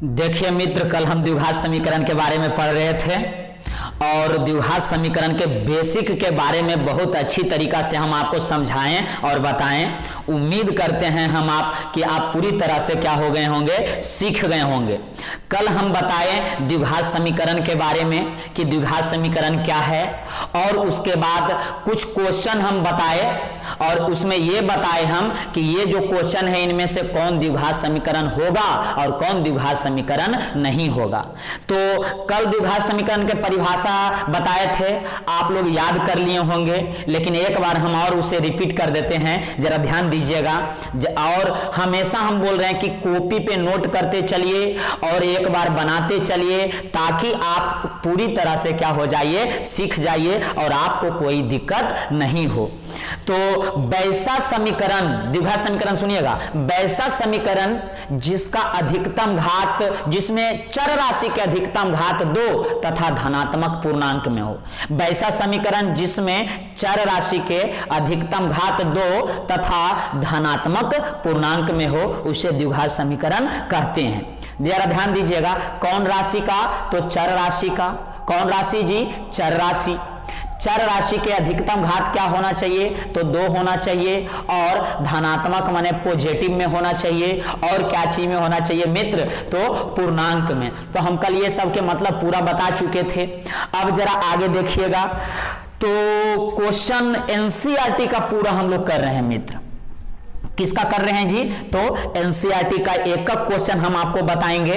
देखिए मित्र, कल हम द्विघात समीकरण के बारे में पढ़ रहे थे और द्विघात समीकरण के बेसिक के बारे में बहुत अच्छी तरीका से हम आपको समझाएं और बताएं। उम्मीद करते हैं कि आप पूरी तरह से क्या हो गए होंगे, सीख गए होंगे। कल हम बताएं द्विघात समीकरण के बारे में कि द्विघात समीकरण क्या है, और उसके बाद कुछ क्वेश्चन हम बताए और उसमें ये बताए हम कि ये जो क्वेश्चन है इनमें से कौन द्विघात समीकरण होगा और कौन द्विघात समीकरण नहीं होगा। तो कल द्विघात समीकरण के परिभाषा बताए थे, आप लोग याद कर लिए होंगे, लेकिन एक बार हम और उसे रिपीट कर देते हैं, जरा ध्यान दीजिएगा। और हमेशा हम बोल रहे हैं कि कॉपी पे नोट करते चलिए और एक बार बनाते चलिए, ताकि आप पूरी तरह से क्या हो जाइए, सीख जाइए और आपको कोई दिक्कत नहीं हो। तो वैसा समीकरण, द्विघात समीकरण सुनिएगा, वैसा समीकरण जिसका अधिकतम घात, जिसमें चर राशि के अधिकतम घात 2 तथा धनात्मक पूर्णांक में हो, वैसा समीकरण जिसमें चर राशि के अधिकतम घात 2 तथा धनात्मक पूर्णांक में हो, उसे द्विघात समीकरण कहते हैं। जरा ध्यान दीजिएगा, कौन राशि का, तो चर राशि का। कौन राशि जी, चर राशि। चर राशि के अधिकतम घात क्या होना चाहिए, तो 2 होना चाहिए, और धनात्मक माने पॉजिटिव में होना चाहिए, और क्या चीज में होना चाहिए मित्र, तो पूर्णांक में। तो हम कल ये सब के मतलब पूरा बता चुके थे। अब जरा आगे देखिएगा, तो क्वेश्चन एनसीईआरटी का पूरा हम लोग कर रहे हैं मित्र। किसका कर रहे हैं जी, तो एनसीईआरटी का एक क्वेश्चन हम आपको बताएंगे।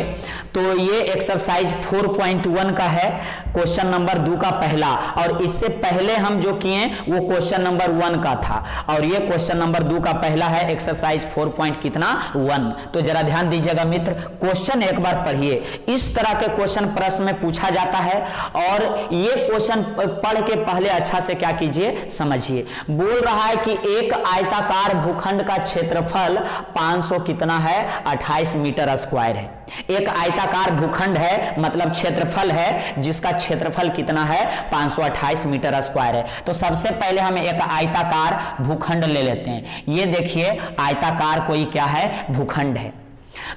तो ये एक्सरसाइज 4.1 का है, क्वेश्चन नंबर 2 का पहला, और इससे पहले हम जो किए वो क्वेश्चन नंबर 1 का था, और ये क्वेश्चन नंबर 2 का पहला है, एक्सरसाइज 4.1। तो जरा ध्यान दीजिएगा मित्र, क्वेश्चन एक बार पढ़िए। इस तरह के क्वेश्चन प्रश्न में पूछा जाता है, और ये क्वेश्चन पढ़ के पहले अच्छा से क्या कीजिए, समझिए। बोल रहा है कि एक आयताकार भूखंड का क्षेत्रफल 500 कितना है, 28 मीटर स्क्वायर है। एक आयताकार भूखंड है, मतलब क्षेत्रफल है, जिसका क्षेत्रफल कितना है, 528 मीटर स्क्वायर है। तो सबसे पहले हम एक आयताकार भूखंड ले लेते हैं। ये देखिए आयताकार कोई क्या है, भूखंड है।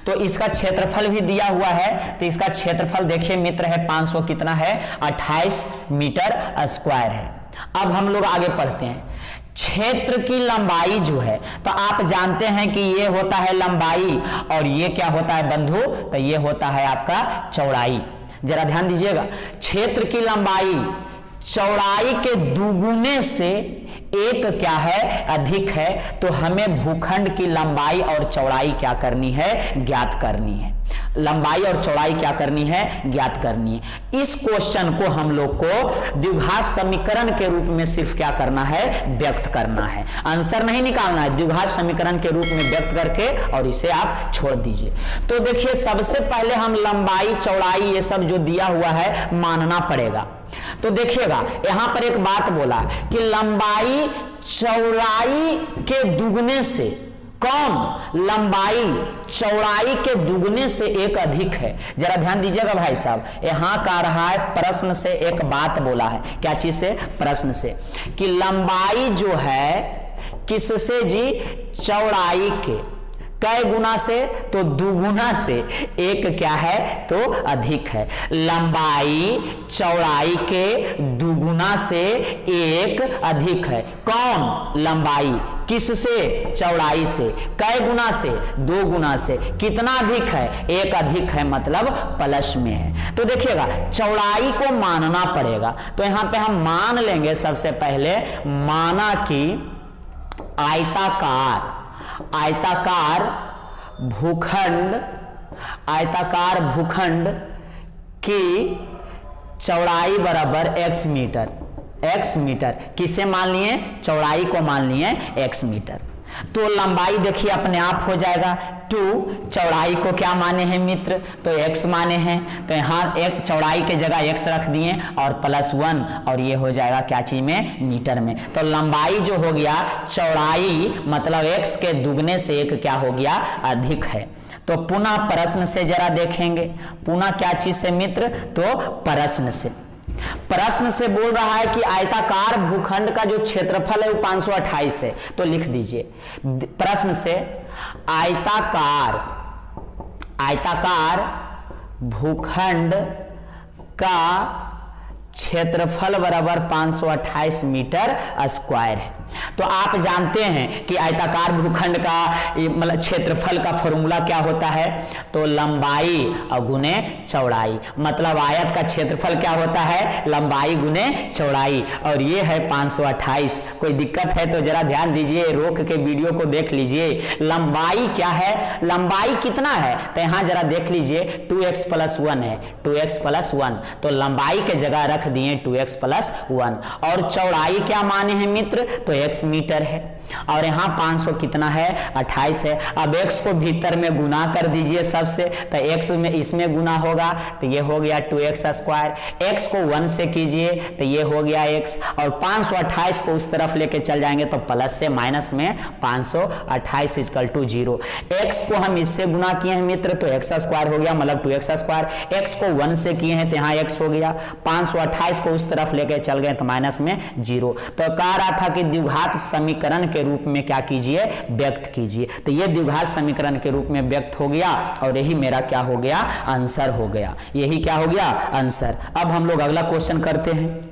तो इसका क्षेत्रफल भी दिया हुआ है, तो इसका क्षेत्रफल देखिए मित्र है 500 कितना है, 28 मीटर स्क्वायर है। अब हम लोग आगे पढ़ते हैं। क्षेत्र की लंबाई जो है, तो आप जानते हैं कि ये होता है लंबाई, और ये क्या होता है बंधु, तो ये होता है आपका चौड़ाई। जरा ध्यान दीजिएगा, क्षेत्र की लंबाई चौड़ाई के दुगुने से एक क्या है, अधिक है। तो हमें भूखंड की लंबाई और चौड़ाई क्या करनी है, ज्ञात करनी है। लंबाई और चौड़ाई क्या करनी है, ज्ञात करनी है। इस क्वेश्चन को हम लोग को द्विघात समीकरण के रूप में सिर्फ क्या करना है, व्यक्त करना है। आंसर नहीं निकालना है, द्विघात समीकरण के रूप में व्यक्त करके और इसे आप छोड़ दीजिए। तो देखिए सबसे पहले हम लंबाई चौड़ाई ये सब जो दिया हुआ है मानना पड़ेगा। तो देखिएगा यहां पर एक बात बोला कि लंबाई चौड़ाई के दुगने से, कौन, लंबाई चौड़ाई के दुगने से एक अधिक है। जरा ध्यान दीजिएगा भाई साहब, यहां का रहा है प्रश्न से एक बात बोला है, क्या चीज से, प्रश्न से, कि लंबाई जो है किससे जी, चौड़ाई के कै गुना से, तो दुगुना से एक क्या है, तो अधिक है। लंबाई चौड़ाई के दुगुना से एक अधिक है। कौन, लंबाई, किससे, चौड़ाई से, कै गुना से, 2 गुना से। कितना अधिक है, एक अधिक है, मतलब प्लस में है। तो देखिएगा चौड़ाई को मानना पड़ेगा। तो यहां पे हम मान लेंगे सबसे पहले, माना कि आयताकार भूखंड की चौड़ाई बराबर x मीटर। किसे मान लिए, चौड़ाई को मान लिए x मीटर। तो लंबाई देखिए अपने आप हो जाएगा 2, चौड़ाई को क्या माने हैं मित्र, तो x माने हैं। तो यहाँ एक चौड़ाई के जगह x रख दिए और +1, और ये हो जाएगा क्या चीज में, मीटर में। तो लंबाई जो हो गया, चौड़ाई मतलब x के दुगने से एक क्या हो गया, अधिक है। तो पुनः प्रश्न से जरा देखेंगे, पुनः क्या चीज से मित्र, तो प्रश्न से बोल रहा है कि आयताकार भूखंड का जो क्षेत्रफल है वो 528 है। तो लिख दीजिए प्रश्न से, आयताकार भूखंड का क्षेत्रफल बराबर 528 मीटर स्क्वायर है। तो आप जानते हैं कि आयताकार भूखंड का मतलब क्षेत्रफल का फॉर्मूला क्या होता है, तो लंबाई और गुने चौड़ाई, मतलब आयत का क्षेत्रफल क्या होता है, लंबाई गुने चौड़ाई, और ये है 528। कोई दिक्कत है तो जरा ध्यान दीजिए, रोक के वीडियो को देख लीजिए। लंबाई क्या है, लंबाई कितना है, तो यहां जरा देख लीजिए 2x + 1 है, 2x + 1, तो लंबाई के जगह रख दिए 2x + 1। और चौड़ाई क्या माने हैं मित्र, तो x मीटर है, और यहाँ 500 कितना है, 28 है। अब x को भीतर में गुना कर दीजिए सबसे, तो x में इसमें गुना होगा तो ये हो गया 2x²। x को 1 से कीजिए तो ये हो गया x, और 528 को उस तरफ लेके चल जाएंगे तो प्लस से माइनस में 528 = 0। x को हम इससे गुना किए हैं मित्र तो x² हो गया, मतलब 2x²। x को 1 से किए हैं तो यहाँ x हो गया, 528 को उस तरफ लेके चल गए तो माइनस में 0। तो कह रहा था कि द्विघात समीकरण के रूप में क्या कीजिए, व्यक्त कीजिए। तो ये द्विघात समीकरण के रूप में व्यक्त हो गया, और यही मेरा क्या हो गया, आंसर हो गया। यही क्या हो गया, आंसर। अब हम लोग अगला क्वेश्चन करते हैं।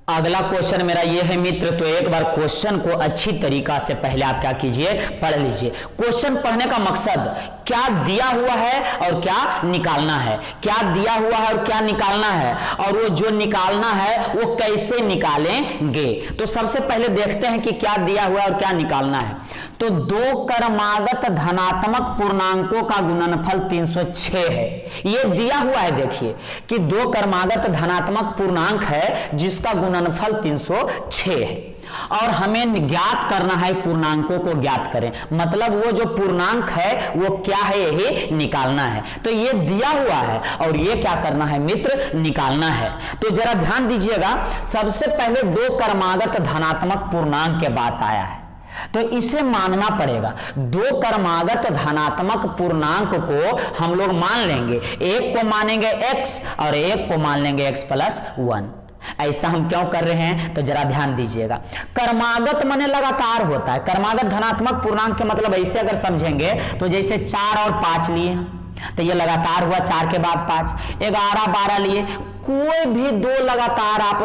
अगला क्वेश्चन मेरा ये है मित्र, तो एक बार क्वेश्चन को अच्छी तरीका से पहले आप क्या कीजिए, पढ़ लीजिए। क्वेश्चन पढ़ने का मकसद क्या दिया हुआ है और क्या निकालना है, क्या दिया हुआ है और क्या निकालना है, और वो जो निकालना है वो कैसे निकालेंगे। तो सबसे पहले देखते हैं कि क्या दिया हुआ है और क्या निकालना है। तो दो क्रमागत धनात्मक पूर्णांकों का गुणनफल 306 है, ये दिया हुआ है। देखिए कि दो क्रमागत धनात्मक पूर्णांक है जिसका गुणनफल 306 है, और हमें ज्ञात करना है, पूर्णांकों को ज्ञात करें, मतलब वो जो पूर्णांक है वो क्या है, यही निकालना है। तो ये दिया हुआ है और ये क्या करना है मित्र, निकालना है। तो जरा ध्यान दीजिएगा, सबसे पहले दो क्रमागत धनात्मक पूर्णांक के बात आया है, तो इसे मानना पड़ेगा। दो क्रमागत धनात्मक पूर्णांक को हम लोग मान लेंगे, एक को मानेंगे x और एक को मान लेंगे x + 1। ऐसा हम क्यों कर रहे हैं, तो जरा ध्यान दीजिएगा। क्रमागत माने लगातार होता है। क्रमागत धनात्मक पूर्णांक के मतलब ऐसे अगर समझेंगे तो जैसे 4 और 5 लिए तो ये लगातार हुआ, 4 के बाद 5, 11 12 लिए, कोई भी दो लगातार आप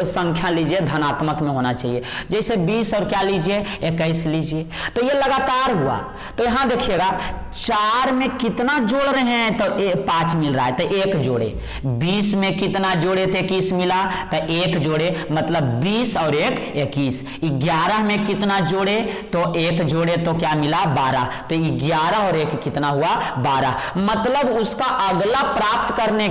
संख्या लीजिए धनात्मक में होना चाहिए। जैसे 20 और क्या लीजिए, 21 लीजिए, तो ये लगातार हुआ। तो यहां देखिएगा 4 में कितना जोड़ रहे हैं, तो 5 मिल रहा है तो 1 जोड़े। 20 में कितना जोड़े थे, 21 मिला तो 1 जोड़े, मतलब 20 और 1 21। 11 में कितना जोड़े, तो 1 जोड़े तो क्या मिला, 12। तो 11 और 1 कितना हुआ, 12। मतलब उसका अगला प्राप्त करने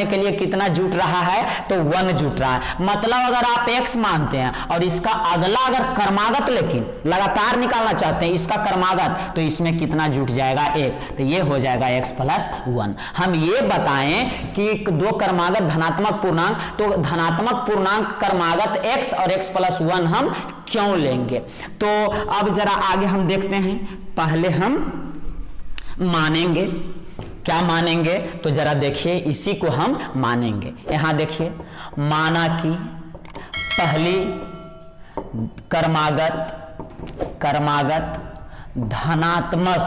के लिए कितना जुट रहा है, तो 1 जुट रहा है। मतलब अगर आप x मानते हैं और इसका अगला अगर क्रमागत लेकिन लगातार निकालना चाहते हैं इसका क्रमागत, तो इसमें कितना जुट जाएगा, 1। तो ये हो जाएगा x + 1। हम ये बताएं कि दो क्रमागत धनात्मक पूर्णांक, तो धनात्मक पूर्णांक क्रमागत x और x + 1 हम क्यों लेंगे। तो अब जरा आगे हम देखते हैं। पहले हम मानेंगे, क्या मानेंगे, तो जरा देखिए इसी को हम मानेंगे। यहां देखिए, माना कि पहली क्रमागत धनात्मक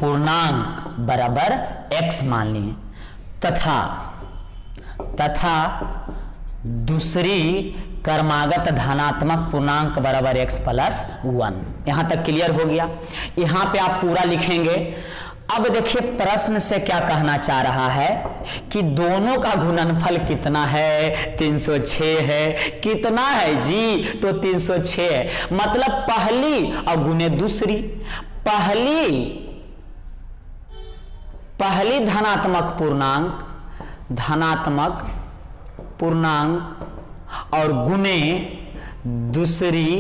पूर्णांक बराबर x मान लिए, तथा दूसरी क्रमागत धनात्मक पूर्णांक बराबर x + 1। यहां तक क्लियर हो गया। यहां पे आप पूरा लिखेंगे। अब देखिए प्रश्न से क्या कहना चाह रहा है कि दोनों का गुणनफल कितना है, 306 है। कितना है जी, तो 306 है। मतलब पहली और गुने दूसरी, पहली धनात्मक पूर्णांक और गुने दूसरी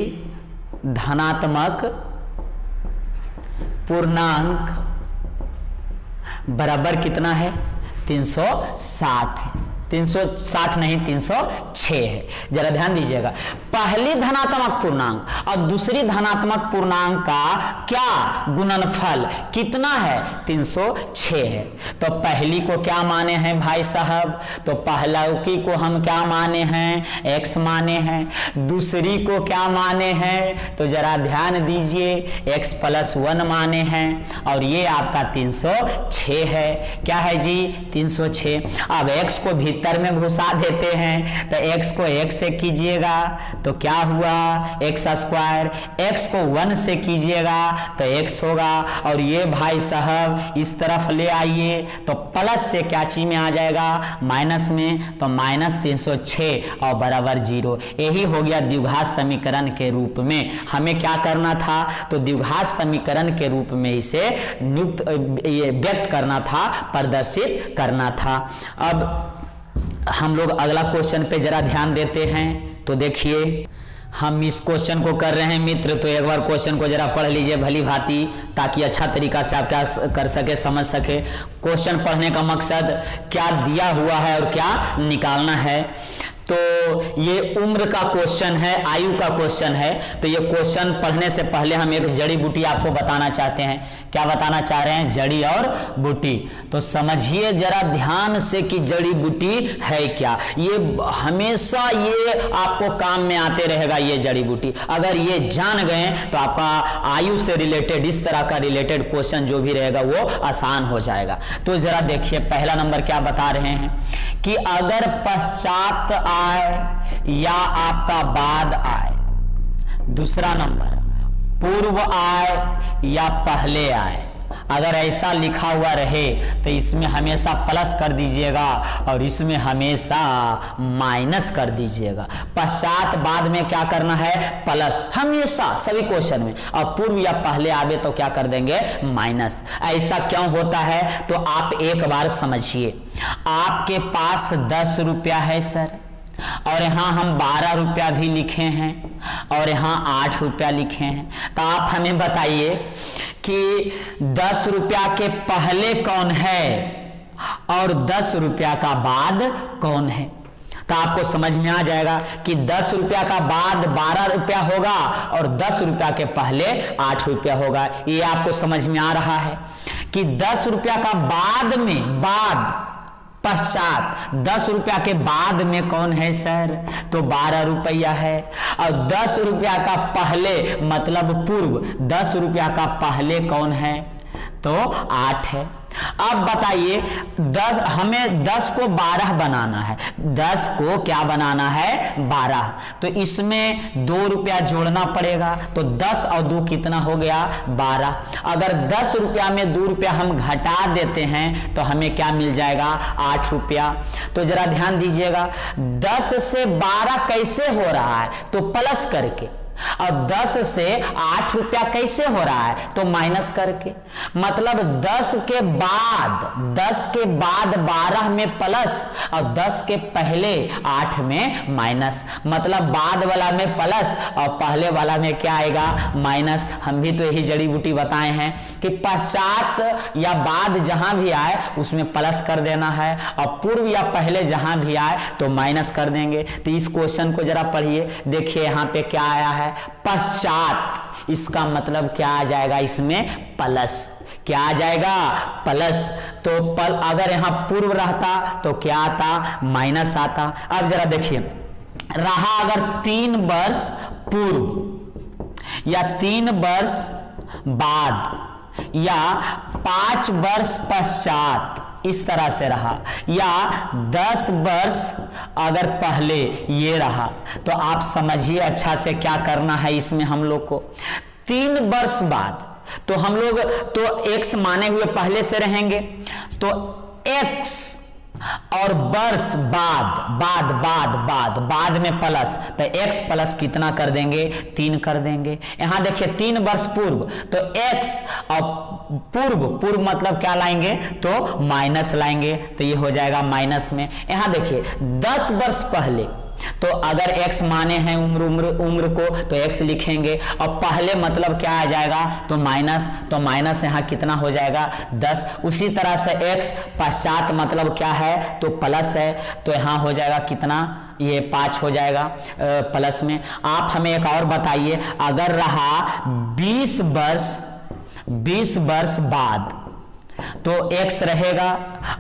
धनात्मक पूर्णांक बराबर कितना है, 360 है। 360 नहीं 306 है। जरा ध्यान दीजिएगा, पहली धनात्मक पूर्णांक और दूसरी धनात्मक पूर्णांक का क्या गुणनफल कितना है? 306 है। तो पहली को क्या माने हैं भाई साहब? तो पहलौकी को हम क्या माने हैं? x माने हैं। दूसरी को क्या माने हैं? तो जरा ध्यान दीजिए, x + 1 माने हैं और ये आपका 306 है। क्या है जी? 306। अब x को भीतर में घुसा देते हैं, तो x को 1 से कीजिएगा तो क्या हुआ? x²। x को 1 से कीजिएगा तो x होगा, और ये भाई साहब इस तरफ ले आइए तो प्लस से क्या चीज में आ जाएगा? माइनस में, तो -306 और बराबर 0। यही हो गया द्विघात समीकरण के रूप में। हमें क्या करना था? तो द्विघात समीकरण के रूप में इसे व्यक्त करना था, प्रदर्शित करना था। अब हम लोग अगला क्वेश्चन पे जरा ध्यान देते हैं। तो देखिए, हम इस क्वेश्चन को कर रहे हैं मित्र, तो एक बार क्वेश्चन को जरा पढ़ लीजिए भली भांति, ताकि अच्छा तरीका से आप क्या कर सके, समझ सके। क्वेश्चन पढ़ने का मकसद क्या दिया हुआ है और क्या निकालना है। तो ये उम्र का क्वेश्चन है, आयु का क्वेश्चन है। तो ये क्वेश्चन पढ़ने से पहले हम एक जड़ी बूटी आपको बताना चाहते हैं। क्या बताना चाह रहे हैं? जड़ी और बूटी। तो समझिए जरा ध्यान से कि जड़ी बूटी है क्या। ये हमेशा ये आपको काम में आते रहेगा, ये जड़ी बूटी। अगर ये जान गए तो आपका आयु से रिलेटेड, इस तरह का रिलेटेड क्वेश्चन जो भी रहेगा वो आसान हो जाएगा। तो जरा देखिए, पहला नंबर क्या बता रहे हैं कि अगर पश्चात आए या आपका बाद आए। दूसरा नंबर, पूर्व आए या पहले आए। अगर ऐसा लिखा हुआ रहे तो इसमें हमेशा प्लस कर दीजिएगा और इसमें हमेशा माइनस कर दीजिएगा। पश्चात बाद में क्या करना है? प्लस, हमेशा सभी क्वेश्चन में। और पूर्व या पहले आवे तो क्या कर देंगे? माइनस। ऐसा क्यों होता है? तो आप एक बार समझिए। आपके पास 10 रुपया है सर, और यहाँ हम 12 रुपया भी लिखे हैं और यहाँ 8 रुपया लिखे हैं। तो आप हमें बताइए कि 10 रुपया के पहले कौन है और 10 रुपया का बाद कौन है। तो आपको समझ में आ जाएगा कि 10 रुपया का बाद 12 रुपया होगा और 10 रुपया के पहले 8 रुपया होगा। ये आपको समझ में आ रहा है कि 10 रुपया का बाद में, बाद पश्चात 10 रुपया के बाद में कौन है सर? तो 12 रुपया है। और 10 रुपया का पहले मतलब पूर्व, 10 रुपया का पहले कौन है? तो 8 है। अब बताइए, 10 हमें 10 को 12 बनाना है। 10 को क्या बनाना है? 12। तो इसमें 2 रुपया जोड़ना पड़ेगा। तो 10 और 2 कितना हो गया? 12। अगर 10 रुपया में 2 रुपया हम घटा देते हैं तो हमें क्या मिल जाएगा? 8 रुपया। तो जरा ध्यान दीजिएगा, 10 से 12 कैसे हो रहा है? तो प्लस करके। और 10 से 8 रुपया कैसे हो रहा है? तो माइनस करके। मतलब 10 के बाद 12 में प्लस और 10 के पहले 8 में माइनस। मतलब बाद वाला में प्लस और पहले वाला में क्या आएगा? माइनस। हम भी तो यही जड़ी बूटी बताए हैं कि पश्चात या बाद जहां भी आए उसमें प्लस कर देना है और पूर्व या पहले जहां भी आए तो माइनस कर देंगे। तो इस क्वेश्चन को जरा पढ़िए, देखिए यहाँ पे क्या आया है? पश्चात। इसका मतलब क्या आ जाएगा? इसमें प्लस। क्या आ जाएगा? प्लस। तो अगर यहां पूर्व रहता तो क्या आता? माइनस आता। अब जरा देखिए, रहा अगर 3 वर्ष पूर्व या 3 वर्ष बाद या 5 वर्ष पश्चात, इस तरह से रहा, या 10 वर्ष अगर पहले ये रहा, तो आप समझिए अच्छा से क्या करना है इसमें हम लोग को। 3 वर्ष बाद तो हम लोग तो x माने हुए पहले से रहेंगे, तो x और वर्ष बाद में प्लस, तो x प्लस कितना कर देंगे? 3 कर देंगे। यहां देखिए 3 वर्ष पूर्व, तो x और पूर्व मतलब क्या लाएंगे? तो माइनस लाएंगे। तो ये हो जाएगा माइनस में। यहां देखिए 10 वर्ष पहले, तो अगर x माने हैं उम्र को तो x लिखेंगे, और पहले मतलब क्या आ जाएगा तो माइनस यहाँ कितना हो जाएगा 10। उसी तरह से x पश्चात मतलब क्या है तो प्लस है, तो यहाँ हो जाएगा कितना, ये 5 हो जाएगा प्लस में। आप हमें एक और बताइए, अगर रहा 20 वर्ष बाद तो x रहेगा,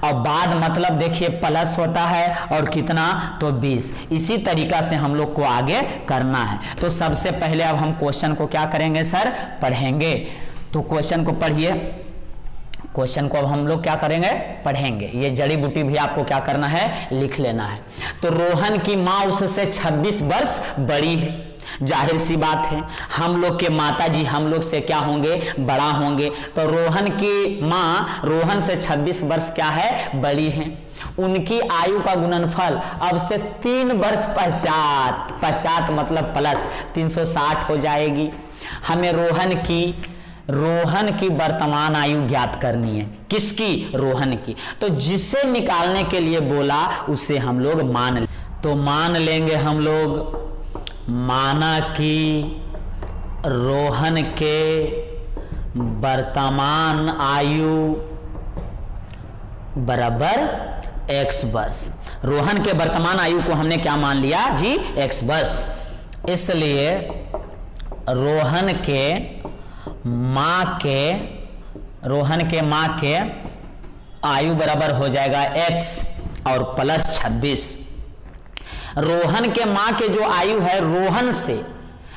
और बाद मतलब देखिए प्लस होता है और कितना तो 20। इसी तरीका से हम लोग को आगे करना है। तो सबसे पहले अब हम क्वेश्चन को क्या करेंगे सर, पढ़ेंगे। तो क्वेश्चन को पढ़िए, क्वेश्चन को अब हम लोग क्या करेंगे, पढ़ेंगे। ये जड़ी बूटी भी आपको क्या करना है, लिख लेना है। तो रोहन की माँ उससे 26 वर्ष बड़ी है, जाहिर सी बात है हम लोग के माता जी हम लोग से क्या होंगे, बड़ा होंगे। तो रोहन की माँ रोहन से 26 वर्ष क्या है, बड़ी है। उनकी आयु का गुणनफल अब से 3 वर्ष पश्चात मतलब प्लस 360 हो जाएगी। हमें रोहन की वर्तमान आयु ज्ञात करनी है। किसकी, रोहन की। तो जिसे निकालने के लिए बोला उसे हम लोग तो मान लेंगे हम लोग, माना कि रोहन के वर्तमान आयु बराबर x वर्ष। रोहन के वर्तमान आयु को हमने क्या मान लिया जी, x वर्ष। इसलिए रोहन के माँ के आयु बराबर हो जाएगा x और प्लस 26। रोहन के माँ के जो आयु है,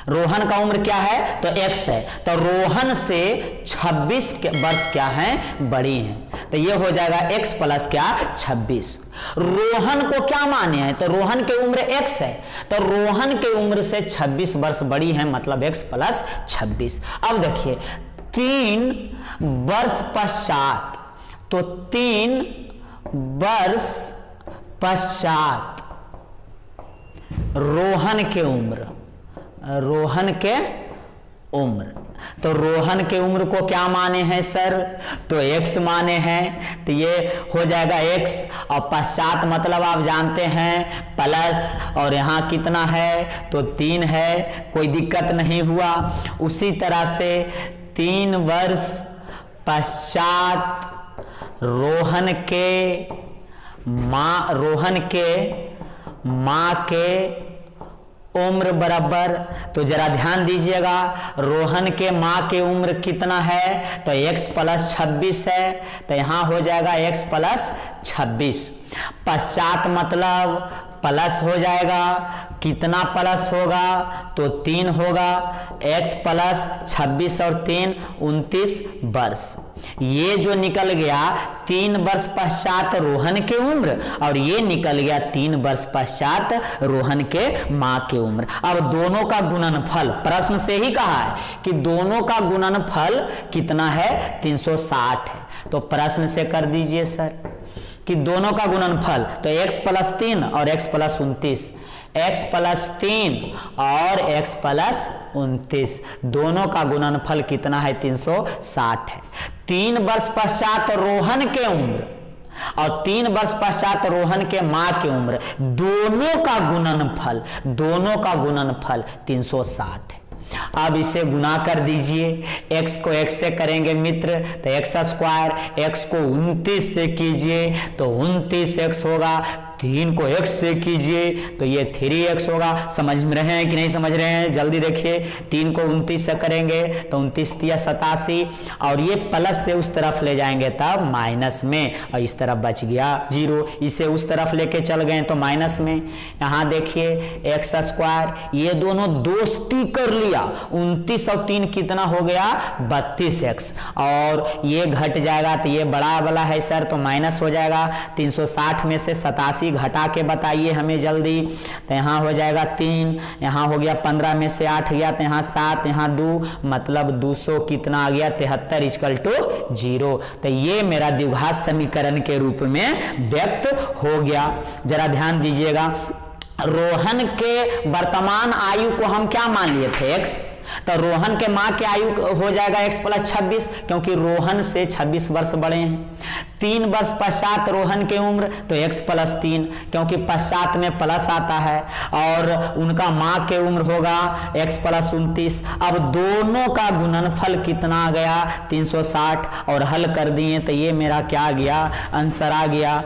रोहन का उम्र क्या है तो x है, तो रोहन से 26 वर्ष क्या है, बड़ी हैं। तो ये हो जाएगा x प्लस क्या 26। रोहन को क्या माने हैं, तो रोहन के उम्र x है, तो रोहन के उम्र से 26 वर्ष बड़ी है, मतलब x प्लस 26। अब देखिए 3 वर्ष पश्चात, तो 3 वर्ष पश्चात रोहन के उम्र, तो रोहन के उम्र को क्या माने हैं सर, तो x माने हैं। तो ये हो जाएगा x, और पश्चात मतलब आप जानते हैं प्लस, और यहाँ कितना है तो 3 है, कोई दिक्कत नहीं हुआ। उसी तरह से 3 वर्ष पश्चात रोहन के माँ के उम्र बराबर, तो जरा ध्यान दीजिएगा, रोहन के माँ के उम्र कितना है तो x प्लस 26 है, तो यहाँ हो जाएगा x प्लस 26। पश्चात मतलब प्लस हो जाएगा, कितना प्लस होगा तो 3 होगा, x प्लस 26 और 3 29 वर्ष। ये जो निकल गया 3 वर्ष पश्चात रोहन के उम्र, और ये निकल गया 3 वर्ष पश्चात रोहन के माँ के उम्र। अब दोनों का गुणनफल, प्रश्न से ही कहा है कि दोनों का गुणनफल कितना है 360 है। तो प्रश्न से कर दीजिए सर कि दोनों का गुणनफल, तो x प्लस 3 और x प्लस 29, x प्लस 3 और x प्लस 29, दोनों का गुणनफल कितना है 360 है। 3 वर्ष पश्चात रोहन के उम्र और 3 वर्ष पश्चात रोहन के माँ के उम्र, दोनों का गुणनफल 360 है। अब इसे गुना कर दीजिए, x को x से करेंगे मित्र तो x स्क्वायर, x को 29 से कीजिए तो 29x होगा, 3 को x से कीजिए तो ये 3x होगा। समझ में रहे हैं कि नहीं समझ रहे हैं, जल्दी देखिए। 3 को 29 से करेंगे तो 29 तिया 87, और ये प्लस से उस तरफ ले जाएंगे तब माइनस में, और इस तरफ बच गया 0। इसे उस तरफ लेके चल गए तो माइनस में। यहाँ देखिए x स्क्वायर, ये दोनों दोस्ती कर लिया, 29 और 3 कितना हो गया 32x, और ये घट जाएगा तो ये बड़ा वाला है सर तो माइनस हो जाएगा। 360 में से 87 घटा के बताइए हमें जल्दी, तो यहाँ हो जाएगा 3, यहाँ हो गया 15 में से 8 गया तो यहाँ 7, यहाँ 2, मतलब 200 कितना आ गया 73 इक्वल टू 0। तो ये मेरा द्विघात समीकरण के रूप में व्यक्त हो गया। जरा ध्यान दीजिएगा, रोहन के वर्तमान आयु को हम क्या मान लिए थे x, तो रोहन के माँ की आयु हो जाएगा x प्लस 26, क्योंकि रोहन से 26 वर्ष बड़े हैं। 3 वर्ष पश्चात रोहन की उम्र, तो x प्लस 3, क्योंकि पश्चात में प्लस आता है, और उनका माँ की उम्र होगा x प्लस 29। अब दोनों का गुणनफल कितना आ गया 360, और हल कर दिए तो ये मेरा क्या आ गया, आंसर आ गया